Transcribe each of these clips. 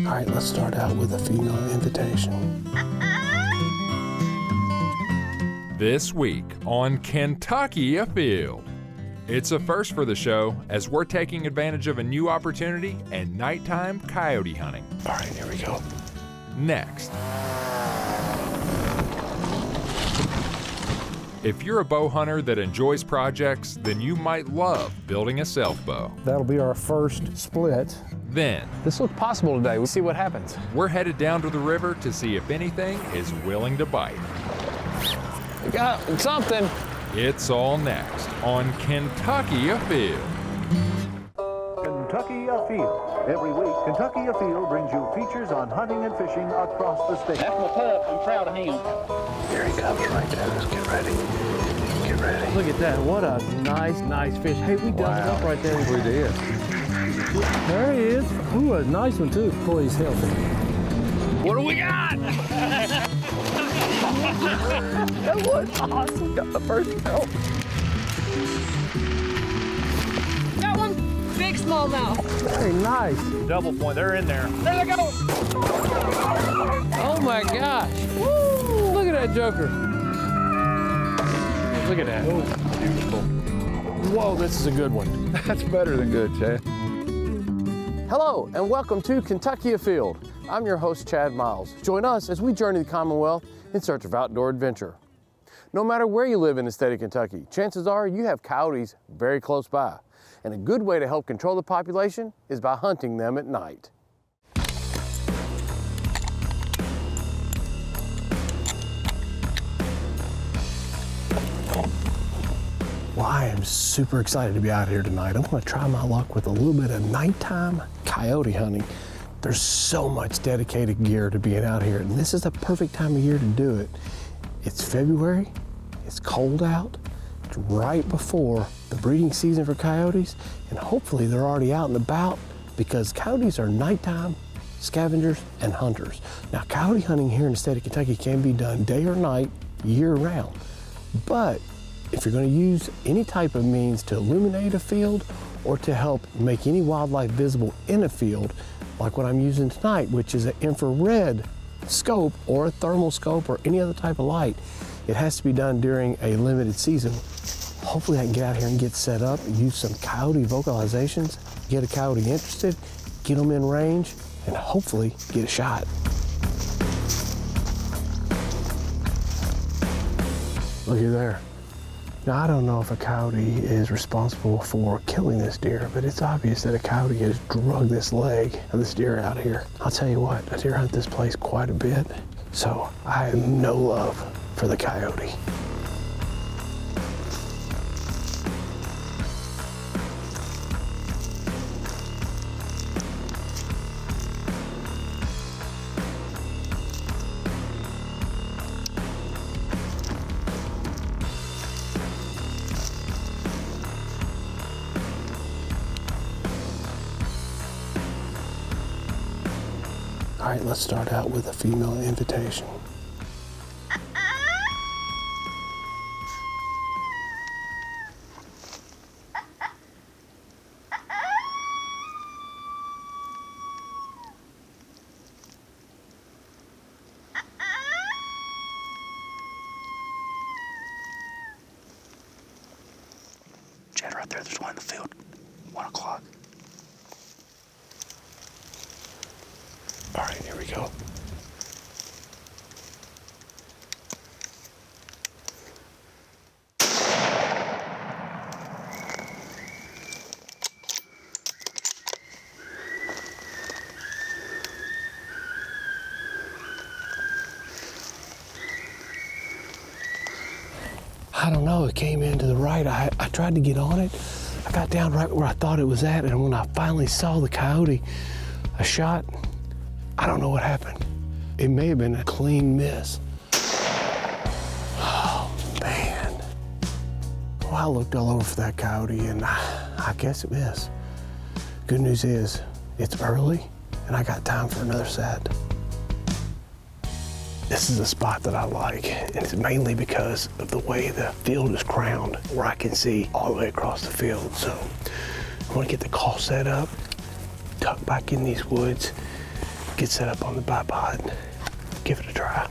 All right, let's start out with a female invitation. This week on Kentucky Afield. It's a first for the show as we're taking advantage of a new opportunity and nighttime coyote hunting. All right, here we go. Next. If you're a bow hunter that enjoys projects, then you might love building a self bow. That'll be our first split. Then, This looked possible today. We'll see what happens. we're headed down to the river to see if anything is willing to bite. We got something. It's all next on Kentucky Afield. Kentucky Afield. Every week, Kentucky Afield brings you features on hunting and fishing across the state. That's my pup. I'm proud of him. Here he comes right there. Let's get ready. Get ready. Look at that. What a nice fish. Hey, we dug it up right there. We did. There he is. Ooh, a nice one too. Boy, he's healthy. What do we got? That was awesome. Got the first kill. Got one. Big smallmouth. Hey, nice. Double point. They're in there. There they go. Oh my gosh. Woo! Look at that joker. Look at that. Beautiful. Whoa, this is a good one. That's better than good, Chad. Hello, and welcome to Kentucky Afield. I'm your host, Chad Miles. Join us as we journey the Commonwealth in search of outdoor adventure. No matter where you live in the state of Kentucky, chances are you have coyotes very close by. And a good way to help control the population is by hunting them at night. Well, I am super excited to be out here tonight. I'm going to try my luck with a little bit of nighttime coyote hunting. There's so much dedicated gear to being out here, and this is the perfect time of year to do it. It's February, it's cold out, it's right before the breeding season for coyotes, and hopefully they're already out and about because coyotes are nighttime scavengers and hunters. Now, coyote hunting here in the state of Kentucky can be done day or night, year round, but if you're going to use any type of means to illuminate a field or to help make any wildlife visible in a field, like what I'm using tonight, which is an infrared scope or a thermal scope or any other type of light, it has to be done during a limited season. Hopefully I can get out here and get set up, use some coyote vocalizations, get a coyote interested, get them in range, and hopefully get a shot. Looky there. Now, I don't know if a coyote is responsible for killing this deer, but it's obvious that a coyote has drugged this leg of this deer out here. I'll tell you what, I deer hunt this place quite a bit, so I have no love for the coyote. All right, let's start out with a female invitation. Chad, right there. There's one in the field. 1 o'clock. All right, here we go. I don't know, it came in to the right. I tried to get on it. I got down right where I thought it was at, and when I finally saw the coyote, a shot, I don't know what happened. It may have been a clean miss. Oh, man. Well, I looked all over for that coyote, and I guess it missed. Good news is, it's early, and I got time for another set. This is a spot that I like, and it's mainly because of the way the field is crowned, where I can see all the way across the field. So I want to get the call set up, tuck back in these woods, get set up on the bipod, give it a try.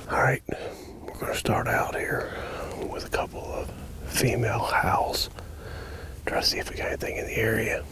All right, we're gonna start out here with a couple of female howls. Try to see if we got anything in the area.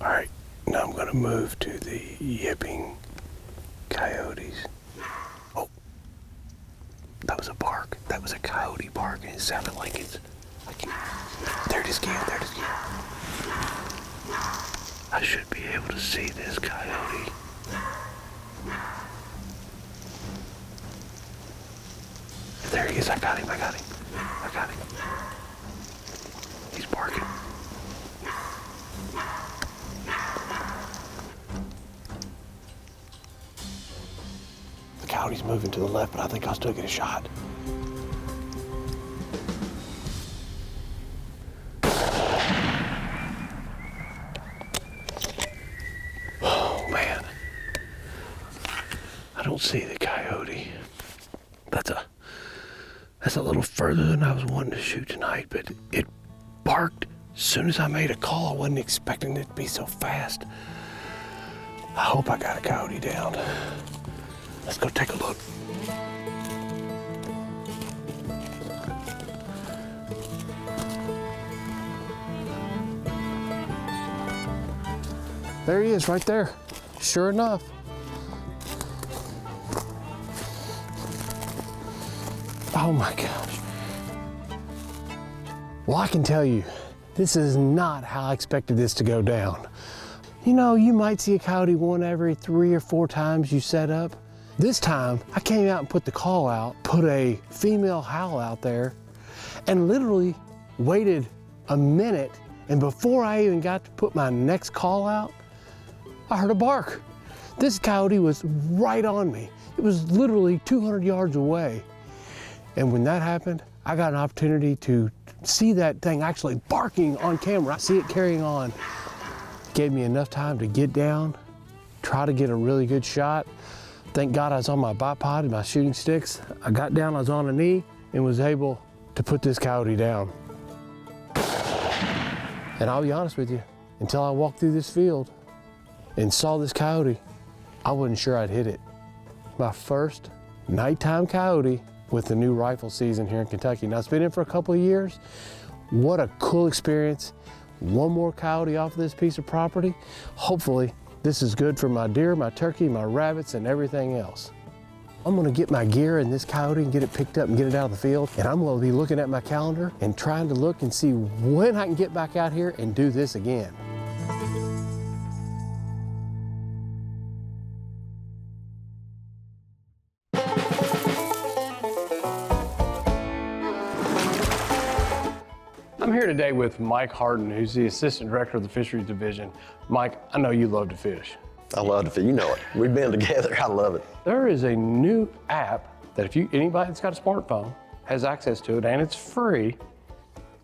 All right, now I'm gonna move to the yipping coyotes. Oh, that was a bark. That was a coyote bark, and it sounded like it's, there it is again, there it is again. I should be able to see this coyote. There he is, I got him. He's barking. The coyote's moving to the left, but I think I'll still get a shot. Oh man, I don't see the coyote. That's a little further than I was wanting to shoot tonight, but it barked as soon as I made a call. I wasn't expecting it to be so fast. I hope I got a coyote down. Let's go take a look. There he is, right there. Sure enough. Oh my gosh. Well, I can tell you, this is not how I expected this to go down. You know, you might see a coyote one every 3 or 4 times you set up. This time, I came out and put the call out, put a female howl out there, and literally waited a minute, and before I even got to put my next call out, I heard a bark. This coyote was right on me. It was literally 200 yards away. And when that happened, I got an opportunity to see that thing actually barking on camera. I see it carrying on. Gave me enough time to get down, try to get a really good shot. Thank God I was on my bipod and my shooting sticks. I got down, I was on a knee, and was able to put this coyote down. And I'll be honest with you, until I walked through this field and saw this coyote, I wasn't sure I'd hit it. My first nighttime coyote with the new rifle season here in Kentucky. Now, it's been in for a couple of years. What a cool experience. One more coyote off of this piece of property. Hopefully, this is good for my deer, my turkey, my rabbits, and everything else. I'm gonna get my gear in this coyote and get it picked up and get it out of the field. And I'm gonna be looking at my calendar and trying to look and see when I can get back out here and do this again. I'm here today with Mike Harden, who's the Assistant Director of the Fisheries Division. Mike, I know you love to fish. I love to fish, you know it. We've been together, I love it. There is a new app that anybody that's got a smartphone has access to it, and it's free,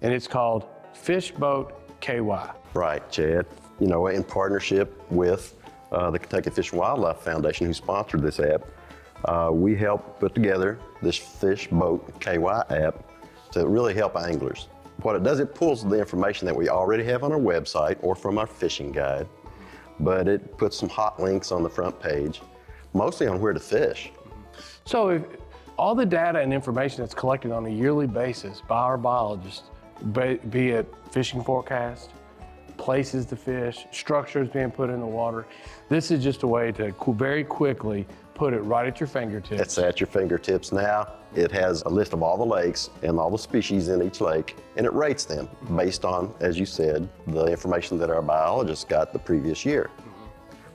and it's called Fishboat KY. Right, Chad. You know, in partnership with the Kentucky Fish and Wildlife Foundation, who sponsored this app, we helped put together this Fishboat KY app to really help anglers. What it does, it pulls the information that we already have on our website or from our fishing guide, but it puts some hot links on the front page, mostly on where to fish. So if all the data and information that's collected on a yearly basis by our biologists, be it fishing forecast, places to fish, structures being put in the water, this is just a way to very quickly put it right at your fingertips. It's at your fingertips now. It has a list of all the lakes and all the species in each lake, and it rates them based on, as you said, the information that our biologists got the previous year.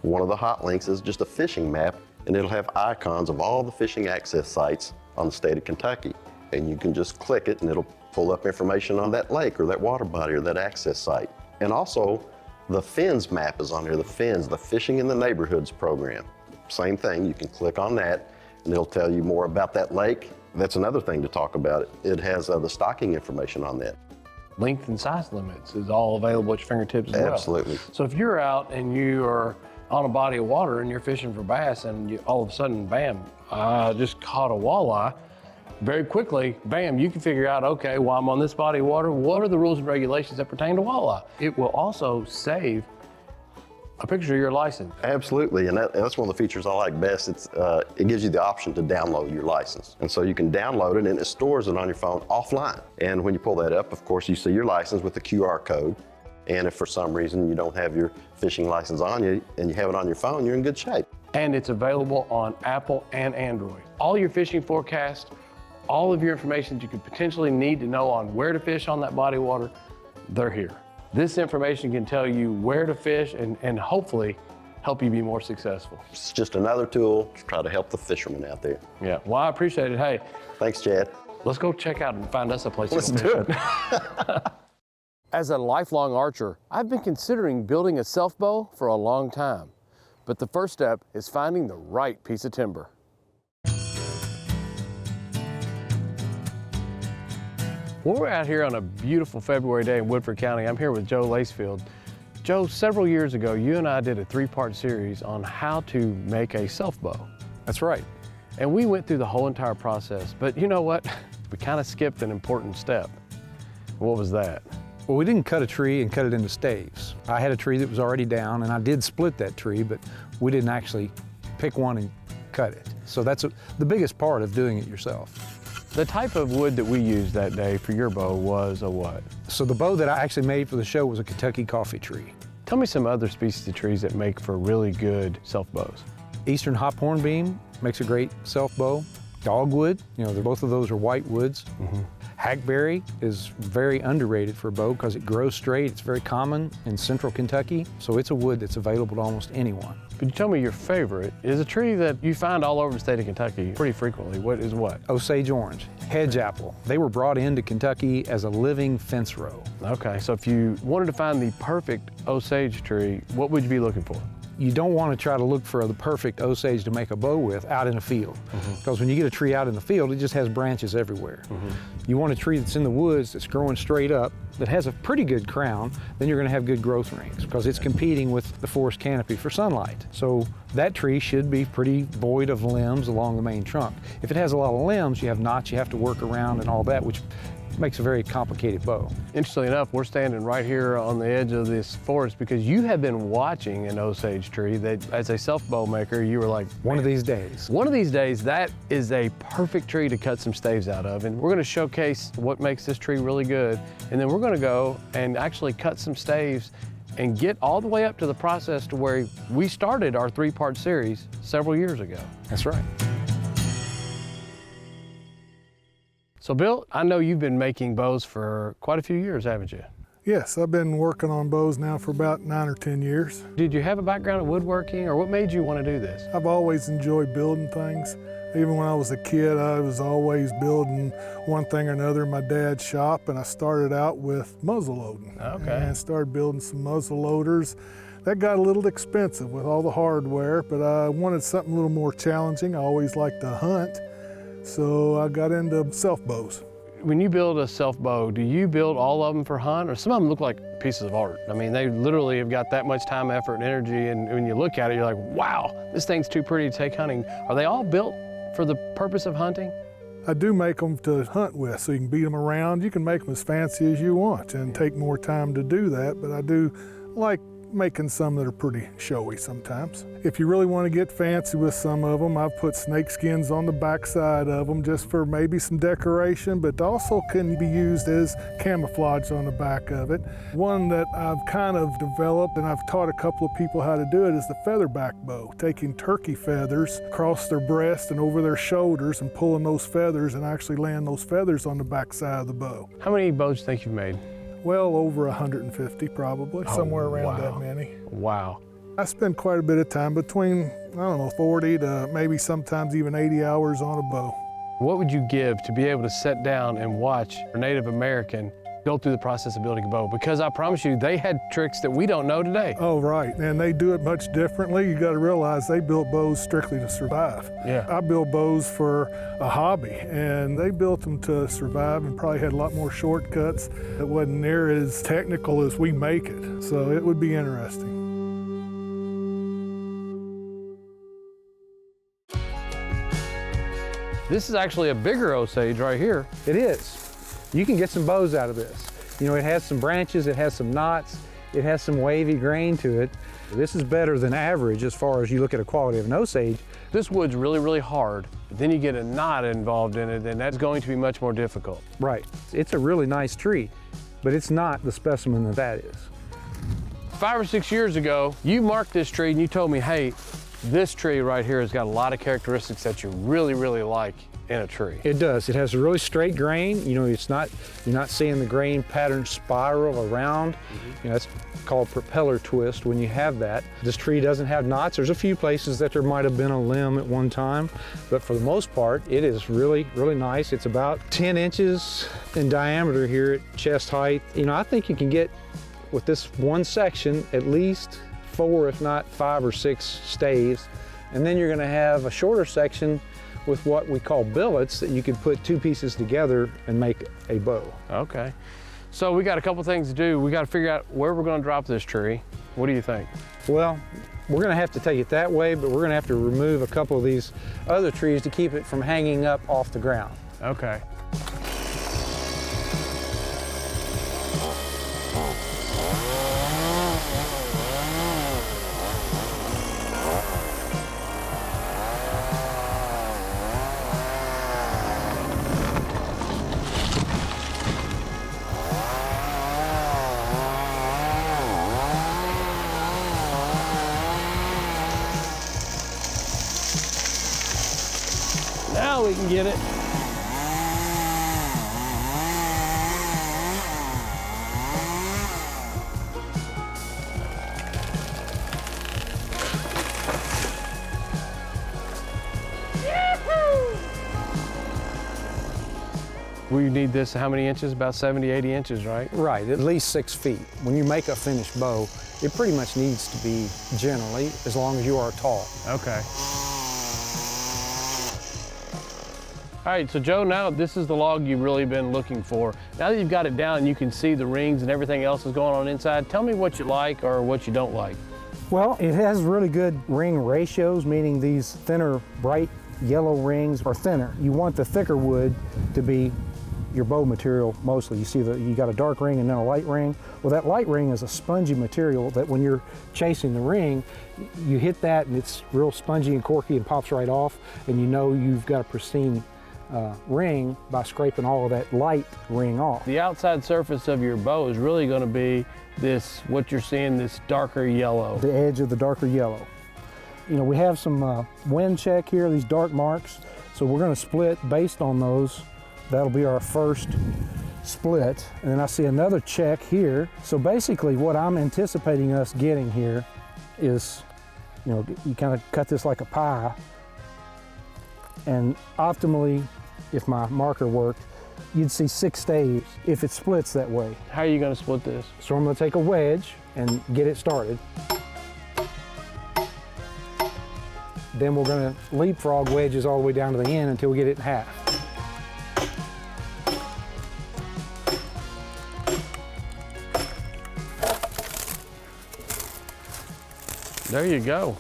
One of the hot links is just a fishing map and it'll have icons of all the fishing access sites on the state of Kentucky. And you can just click it and it'll pull up information on that lake or that water body or that access site. And also, the FINS map is on here, the FINS, the Fishing in the Neighborhoods program. Same thing, you can click on that and it'll tell you more about that lake. That's another thing to talk about. It has the stocking information on that. Length and size limits is all available at your fingertips as well. Absolutely. So if you're out and you are on a body of water and you're fishing for bass and you, all of a sudden, bam, I just caught a walleye, very quickly, bam, you can figure out, okay, while I'm on this body of water, what are the rules and regulations that pertain to walleye? It will also save a picture of your license. Absolutely, and that's one of the features I like best. It gives you the option to download your license. And so you can download it and it stores it on your phone offline. And when you pull that up, of course, you see your license with the QR code. And if for some reason you don't have your fishing license on you and you have it on your phone, you're in good shape. And it's available on Apple and Android. All your fishing forecasts, all of your information that you could potentially need to know on where to fish on that body of water, they're here. This information can tell you where to fish and hopefully help you be more successful. It's just another tool to try to help the fishermen out there. Yeah, well, I appreciate it. Hey, thanks, Chad. let's go check out and find us a place to Let's go do fishing. As a lifelong archer, I've been considering building a self bow for a long time. But the first step is finding the right piece of timber. Well, we're out here on a beautiful February day in Woodford County. I'm here with Joe Lacefield. Joe, several years ago, you and I did a 3-part series on how to make a self bow. That's right. And we went through the whole entire process, but you know what? We kind of skipped an important step. What was that? Well, we didn't cut a tree and cut it into staves. I had a tree that was already down, and I did split that tree, but we didn't actually pick one and cut it. So that's the biggest part of doing it yourself. The type of wood that we used that day for your bow was a what? So the bow that I actually made for the show was a Kentucky coffee tree. Tell me some other species of trees that make for really good self bows. Eastern hop hornbeam makes a great self bow. Dogwood, both of those are white woods. Hackberry is very underrated for a bow because it grows straight. It's very common in central Kentucky, so it's a wood that's available to almost anyone. Could you tell me your favorite is a tree that you find all over the state of Kentucky pretty frequently? What is what? Osage orange, hedge apple. They were brought into Kentucky as a living fence row. Okay, so if you wanted to find the perfect Osage tree, what would you be looking for? You don't want to try to look for the perfect Osage to make a bow with out in a field. Because when you get a tree out in the field, it just has branches everywhere. You want a tree that's in the woods that's growing straight up, that has a pretty good crown, then you're going to have good growth rings because it's competing with the forest canopy for sunlight. So that tree should be pretty void of limbs along the main trunk. If it has a lot of limbs, you have knots you have to work around and all that, which makes a very complicated bow. Interestingly enough, we're standing right here on the edge of this forest because you have been watching an Osage tree that, as a self bow maker, you were like, one of these days. One of these days, that is a perfect tree to cut some staves out of. And we're gonna showcase what makes this tree really good. And then we're gonna go and actually cut some staves and get all the way up to the process to where we started our 3-part series several years ago. That's right. So Bill, I know you've been making bows for quite a few years, haven't you? Yes, I've been working on bows now for about 9 or 10 years. Did you have a background in woodworking, or what made you want to do this? I've always enjoyed building things. Even when I was a kid, I was always building one thing or another in my dad's shop, and I started out with muzzle loading. Okay. And started building some muzzle loaders. That got a little expensive with all the hardware, but I wanted something a little more challenging. I always liked to hunt. So I got into self bows. When you build a self bow, do you build all of them for hunt, or some of them look like pieces of art? I mean, they literally have got that much time, effort, and energy, and when you look at it, you're like, wow, this thing's too pretty to take hunting. Are they all built for the purpose of hunting? I do make them to hunt with, so you can beat them around. You can make them as fancy as you want and take more time to do that, but I do like making some that are pretty showy sometimes. If you really want to get fancy with some of them, I've put snake skins on the back side of them just for maybe some decoration, but also can be used as camouflage on the back of it. One that I've kind of developed and I've taught a couple of people how to do it is the featherback bow, taking turkey feathers across their breast and over their shoulders and pulling those feathers and actually laying those feathers on the back side of the bow. How many bows do you think you've made? Well, over 150 probably, somewhere around that many. Wow. I spend quite a bit of time, between, I don't know, 40 to maybe sometimes even 80 hours on a bow. What would you give to be able to sit down and watch a Native American go through the process of building a bow? Because I promise you, they had tricks that we don't know today. Oh, right, and they do it much differently. You got to realize they built bows strictly to survive. Yeah. I built bows for a hobby, and they built them to survive and probably had a lot more shortcuts. It wasn't near as technical as we make it, so it would be interesting. This is actually a bigger Osage right here. It is. You can get some bows out of this. You know, it has some branches, it has some knots, it has some wavy grain to it. This is better than average as far as you look at a quality of an Osage. This wood's really, really hard, but then you get a knot involved in it, and that's going to be much more difficult. Right. It's a really nice tree, but it's not the specimen that is. 5 or 6 years ago, you marked this tree and you told me, hey, this tree right here has got a lot of characteristics that you really, really like in a tree. It does. It has a really straight grain. You know, you're not seeing the grain pattern spiral around. You know, that's called propeller twist when you have that. This tree doesn't have knots. There's a few places that there might have been a limb at one time, but for the most part, it is really, really nice. It's about 10 inches in diameter here at chest height. You know, I think you can get, with this one section, at least 4, if not 5 or 6 staves. And then you're gonna have a shorter section with what we call billets that you could put 2 pieces together and make a bow. Okay. So we got a couple things to do. We got to figure out where we're gonna drop this tree. What do you think? Well, we're gonna have to take it that way, but we're gonna have to remove a couple of these other trees to keep it from hanging up off the ground. Okay. Now we can get it. We need this how many inches? About 70, 80 inches, right? Right, at least 6 feet. When you make a finished bow, it pretty much needs to be generally, as long as you are tall. Okay. All right, so Joe, now this is the log you've really been looking for. Now that you've got it down, you can see the rings and everything else is going on inside. Tell me what you like or what you don't like. Well, it has really good ring ratios, meaning these thinner, bright yellow rings are thinner. You want the thicker wood to be your bow material mostly. You see you got a dark ring and then a light ring. Well, that light ring is a spongy material that when you're chasing the ring, you hit that and it's real spongy and corky and pops right off, and you know you've got a pristine ring by scraping all of that light ring off. The outside surface of your bow is really going to be this, what you're seeing, this darker yellow. The edge of the darker yellow. You know, we have some wind check here, these dark marks, so we're going to split based on those. That'll be our first split. And then I see another check here. So basically what I'm anticipating us getting here is, you know, you kind of cut this like a pie, and optimally, if my marker worked, you'd see 6 staves if it splits that way. How are you going to split this? So I'm going to take a wedge and get it started. Then we're going to leapfrog wedges all the way down to the end until we get it in half. There you go.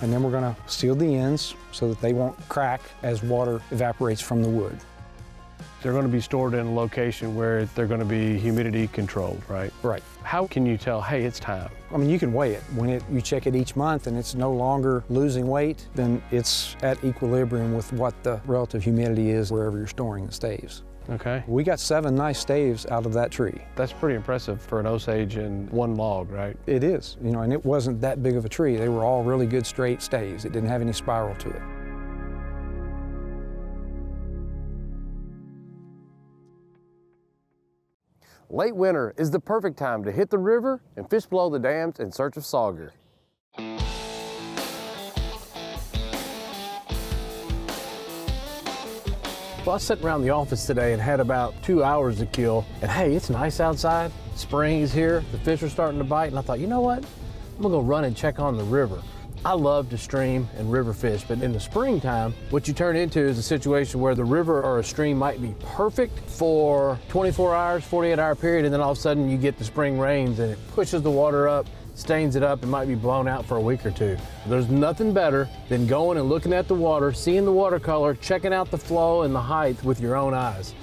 And then we're going to seal the ends so that they won't crack as water evaporates from the wood. They're going to be stored in a location where they're going to be humidity controlled, right? Right. How can you tell, hey, it's time? I mean, you can weigh it. When you check it each month and it's no longer losing weight, then it's at equilibrium with what the relative humidity is wherever you're storing the staves. Okay. We got 7 nice staves out of that tree. That's pretty impressive for an Osage and one log, right? It is, you know, and it wasn't that big of a tree. They were all really good straight staves. It didn't have any spiral to it. Late winter is the perfect time to hit the river and fish below the dams in search of sauger. Well, I was sitting around the office today and had about 2 hours to kill. And hey, it's nice outside. Spring is here. The fish are starting to bite. And I thought, you know what? I'm gonna go run and check on the river. I love to stream and river fish, but in the springtime, what you turn into is a situation where the river or a stream might be perfect for 24 hours, 48-hour period, and then all of a sudden you get the spring rains and it pushes the water up, stains it up, and might be blown out for a week or two. There's nothing better than going and looking at the water, seeing the watercolor, checking out the flow and the height with your own eyes.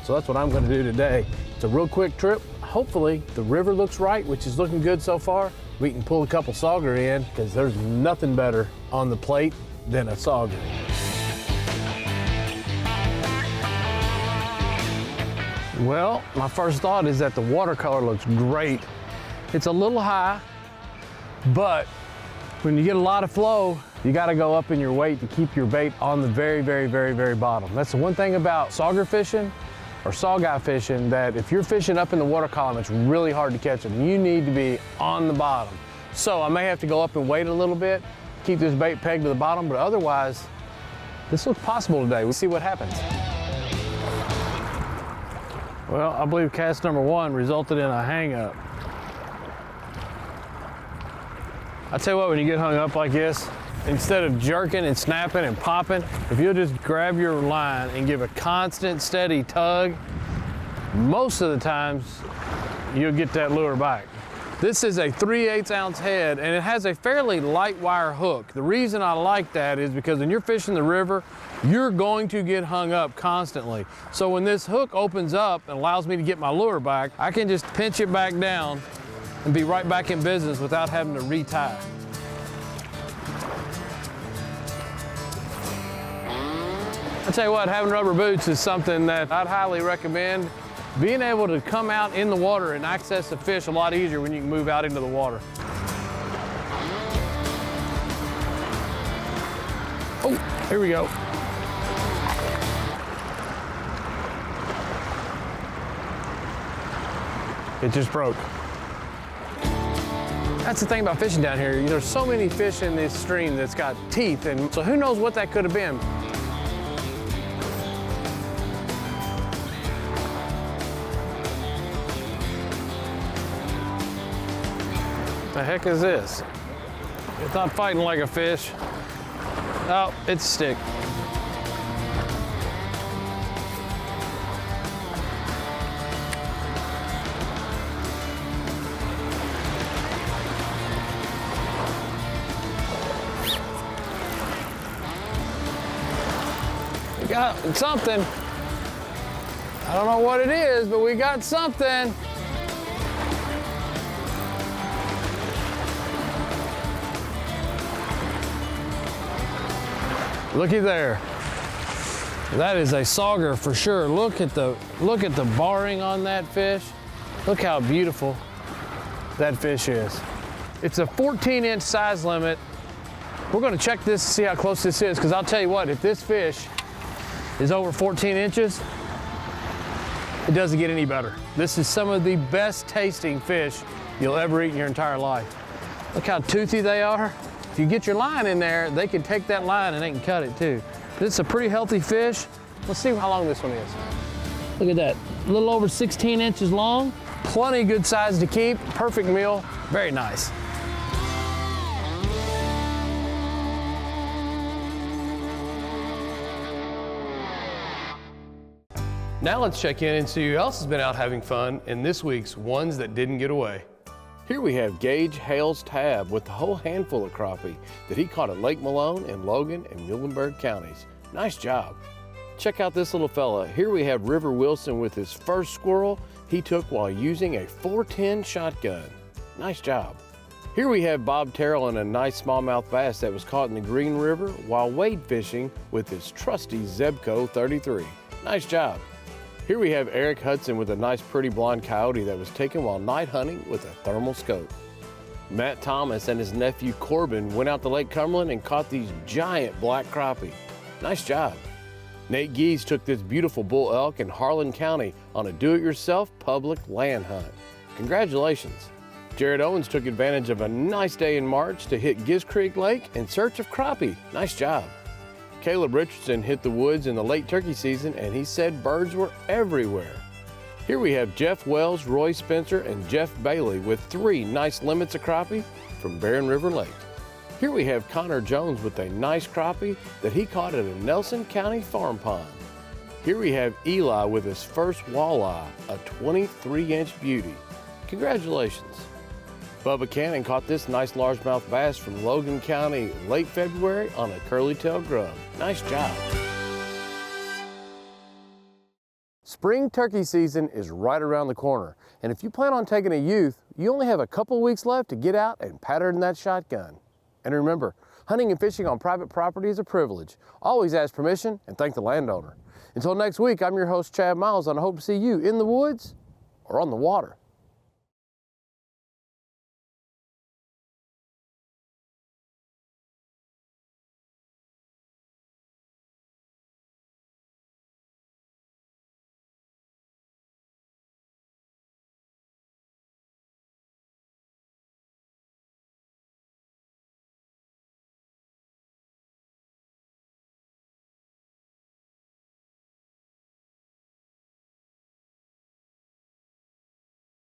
So that's what I'm gonna do today. It's a real quick trip. Hopefully the river looks right, which is looking good so far. We can pull a couple Sauger in because there's nothing better on the plate than a Sauger. Well, my first thought is that the watercolor looks great. It's a little high, but when you get a lot of flow, you gotta go up in your weight to keep your bait on the very, very, very, very bottom. That's the one thing about Sauger fishing or sawguy fishing, that if you're fishing up in the water column, it's really hard to catch them. You need to be on the bottom. So I may have to go up and wait a little bit, keep this bait pegged to the bottom, but otherwise, this looks possible today. We'll see what happens. Well, I believe cast number 1 resulted in a hang up. I tell you what, when you get hung up like this, instead of jerking and snapping and popping, if you'll just grab your line and give a constant, steady tug, most of the times you'll get that lure back. This is a 3/8 ounce head and it has a fairly light wire hook. The reason I like that is because when you're fishing the river, you're going to get hung up constantly. So when this hook opens up and allows me to get my lure back, I can just pinch it back down and be right back in business without having to retie. I tell you what, having rubber boots is something that I'd highly recommend. Being able to come out in the water and access the fish a lot easier when you can move out into the water. Oh, here we go. It just broke. That's the thing about fishing down here. There's so many fish in this stream that's got teeth, and so who knows what that could have been. The heck is this? It's not fighting like a fish. Oh, it's a stick. We got something. I don't know what it is, but we got something. Looky there. That is a Sauger for sure. Look at the barring on that fish. Look how beautiful that fish is. It's a 14-inch size limit. We're gonna check this to see how close this is, because I'll tell you what, if this fish is over 14 inches, it doesn't get any better. This is some of the best tasting fish you'll ever eat in your entire life. Look how toothy they are. If you get your line in there, they can take that line and they can cut it too. This is a pretty healthy fish. Let's see how long this one is. Look at that, a little over 16 inches long. Plenty good size to keep, perfect meal, very nice. Now let's check in and see who else has been out having fun in this week's Ones That Didn't Get Away. Here we have Gage Hale's Tab with a whole handful of crappie that he caught at Lake Malone in Logan and Muhlenberg counties. Nice job. Check out this little fella. Here we have River Wilson with his first squirrel he took while using a 410 shotgun. Nice job. Here we have Bob Terrell and a nice smallmouth bass that was caught in the Green River while wade fishing with his trusty Zebco 33. Nice job. Here we have Eric Hudson with a nice pretty blonde coyote that was taken while night hunting with a thermal scope. Matt Thomas and his nephew Corbin went out to Lake Cumberland and caught these giant black crappie. Nice job. Nate Gies took this beautiful bull elk in Harlan County on a do-it-yourself public land hunt. Congratulations. Jared Owens took advantage of a nice day in March to hit Giz Creek Lake in search of crappie. Nice job. Caleb Richardson hit the woods in the late turkey season and he said birds were everywhere. Here we have Jeff Wells, Roy Spencer, and Jeff Bailey with 3 nice limits of crappie from Barren River Lake. Here we have Connor Jones with a nice crappie that he caught at a Nelson County farm pond. Here we have Eli with his first walleye, a 23-inch beauty. Congratulations. Bubba Cannon caught this nice largemouth bass from Logan County late February on a curly-tailed grub. Nice job. Spring turkey season is right around the corner, and if you plan on taking a youth, you only have a couple weeks left to get out and pattern that shotgun. And remember, hunting and fishing on private property is a privilege. Always ask permission and thank the landowner. Until next week, I'm your host, Chad Miles, and I hope to see you in the woods or on the water.